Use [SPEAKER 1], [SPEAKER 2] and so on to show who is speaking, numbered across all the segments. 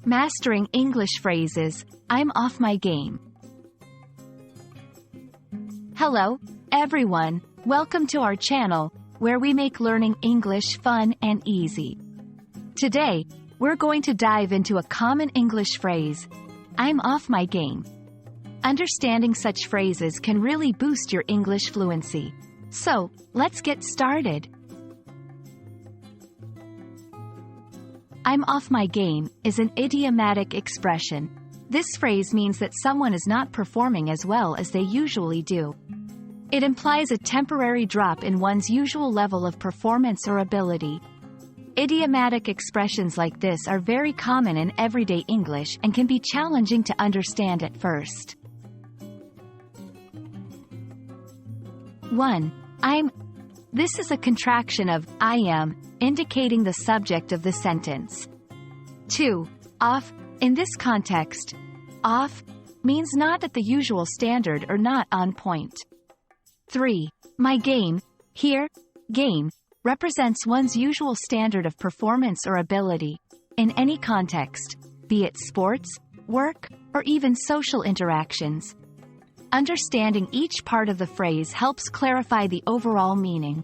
[SPEAKER 1] Mastering English phrases, I'm off my game. Hello, everyone. Welcome to our channel, where we make learning English fun and easy. Today, we're going to dive into a common English phrase, I'm off my game. Understanding such phrases can really boost your English fluency. So, let's get started. I'm off my game is an idiomatic expression. This phrase means that someone is not performing as well as they usually do. It implies a temporary drop in one's usual level of performance or ability. Idiomatic expressions like this are very common in everyday English and can be challenging to understand at first. 1. This is a contraction of I am, indicating the subject of the sentence. 2. Off. In this context, off means not at the usual standard or not on point. 3. My game. Here, game represents one's usual standard of performance or ability, in any context, be it sports, work, or even social interactions. Understanding each part of the phrase helps clarify the overall meaning.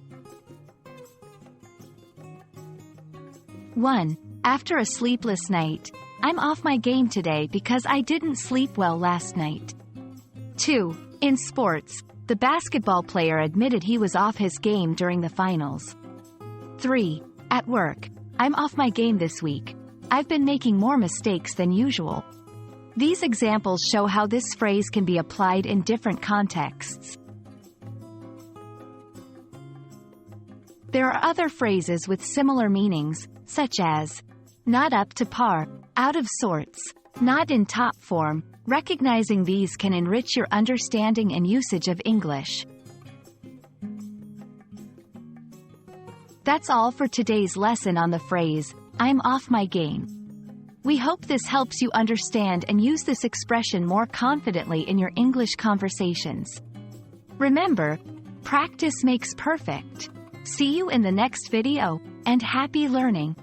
[SPEAKER 1] 1. After a sleepless night, I'm off my game today because I didn't sleep well last night. 2. In sports, the basketball player admitted he was off his game during the finals. 3. At work, I'm off my game this week. I've been making more mistakes than usual. These examples show how this phrase can be applied in different contexts. There are other phrases with similar meanings, such as not up to par, out of sorts, not in top form. Recognizing these can enrich your understanding and usage of English. That's all for today's lesson on the phrase, I'm off my game. We hope this helps you understand and use this expression more confidently in your English conversations. Remember, practice makes perfect. See you in the next video, and happy learning!